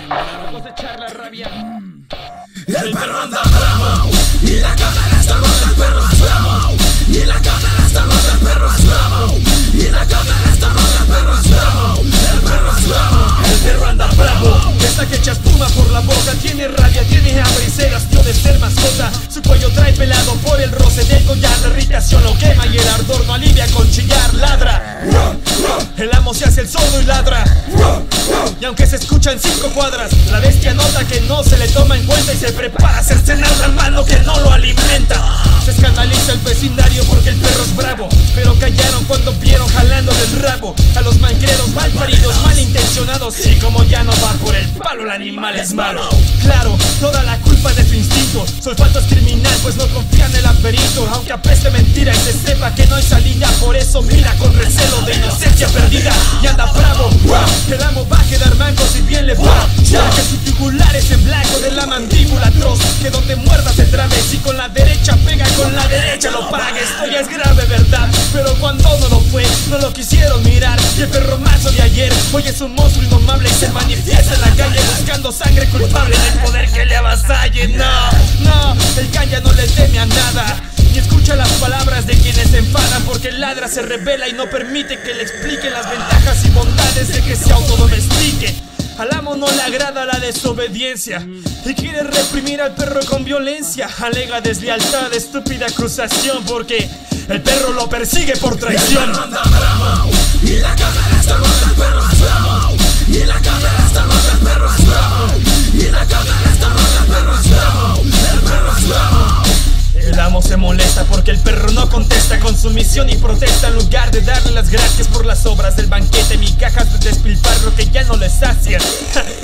para cosechar la rabia. El perro anda bravo y la cámara está rota, el perro es bravo. Y la cámara está rota, el perro es bravo. Y la cámara está rota, el perro es bravo. El perro es bravo. El perro anda bravo, está que echa espuma por la boca. Tiene rabia, tiene hambre y se hastió de ser mascota. Su cuello trae pelado por el roce del collar. La irritación lo quema y el ardor no alivia con chillar. Ladra, el amo se hace el sordo y ladra. Y aunque se escucha en 5 cuadras, la bestia nota que no se le toma en cuenta y se prepara a hacer cenar la mano que no lo alimenta. Se escandaliza el vecindario porque el perro es bravo, pero callaron cuando vieron jalando del rabo a los malcriados, malparidos, malintencionados. Y como ya no va por el palo, el animal es malo. Claro, toda la culpa de su instinto. Su olfato es criminal, pues no confía en el aperito. Aunque apeste mentira, él se sepa que no hay salida. Por eso mira con recelo de inocencia perdida y anda bravo. El amo va a quedar manco si bien le va, ya que su yugular es en blanco de la mandíbula atroz, que donde muerda se trabe. Si con la derecha pega, con la derecha lo paga. Esto ya es grave, ¿verdad? Pero cuando no lo fue, no lo quisieron mirar. Y el perro macho de ayer hoy es un monstruo indomable y se manifiesta en la calle buscando sangre culpable del poder que le avasalle. No, el calla no le teme a nada, ni escucha las palabras de quienes se enfadan, porque ladra, se revela y no permite que le expliquen las ventajas y bondades de que se autodomestique. Al amo no le agrada la desobediencia y quiere reprimir al perro con violencia. Alega deslealtad, estúpida acusación, porque el perro lo persigue por traición. El perro anda bravo y la cámara está rota, el perro es bravo. Y la cámara está rota, el perro es bravo. Y la cámara está rota, el perro es bravo. El perro es bravo. El amo se molesta porque el perro no contesta con sumisión y protesta en lugar de darle las gracias por las obras del banquete. Migajas de despilfarro que ya no le sacian,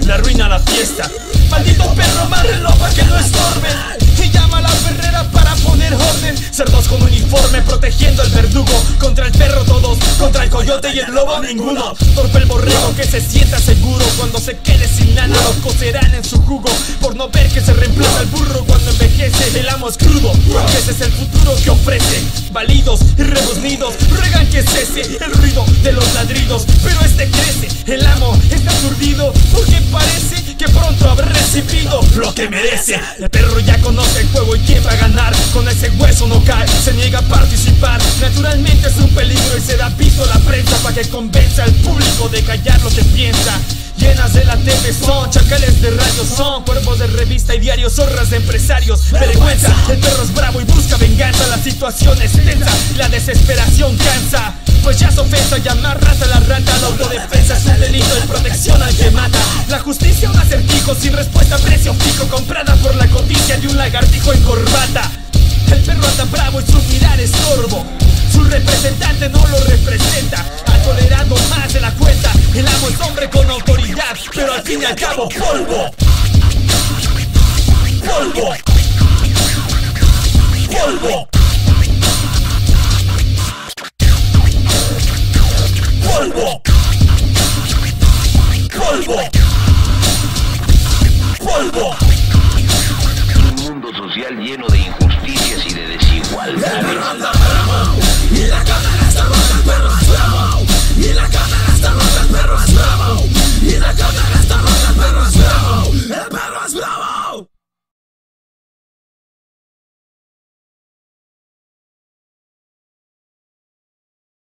le arruina la fiesta. Maldito perro, márrenlo para que no estorben. Y llama a la perrera para poner orden. Cerdos con uniforme protegiendo al verdugo. Contra el perro todos, contra el coyote y el lobo ninguno. Torpe el borrego que se sienta seguro. Cuando se quede sin lana lo cocerán en su jugo, por no ver que se reemplaza el burro cuando envejece. El amo es crudo, que ese es el futuro que ofrece. Balidos y rebuznidos ruegan que cese el ruido de los ladridos, pero este crece. El amo está aturdido porque parece que pronto habrá recibido lo que merece. El perro ya conoce el juego y quién va a ganar. Con ese hueso no cae, se niega a participar. Naturalmente es un peligro y se da piso a la prensa para que convenza al público de callar lo que piensa. Llenas de la TV son, chacales de radio son, cuervos de revista y diarios, zorras de empresarios. Vergüenza, el perro es bravo y busca venganza. La situación es tensa y la desesperación cansa, pues ya es ofensa llamar rata a la rata. La autodefensa es un delito de protección al que mata. La justicia un acertijo sin respuesta a precio fijo, comprada por la codicia de un lagartijo en corbata. El perro anda bravo y su mirar es sorbo. Su representante no lo representa, ha tolerado más de la cuenta. El amo es hombre con autoridad, pero al fin y al cabo polvo. Polvo. Polvo. Polvo. Polvo. Polvo. Un mundo social lleno de injusticias y de desigualdades. El perro anda bravo y la cámara está rota, el perro es bravo. Y la cámara está rota, el perro es bravo. Y la cámara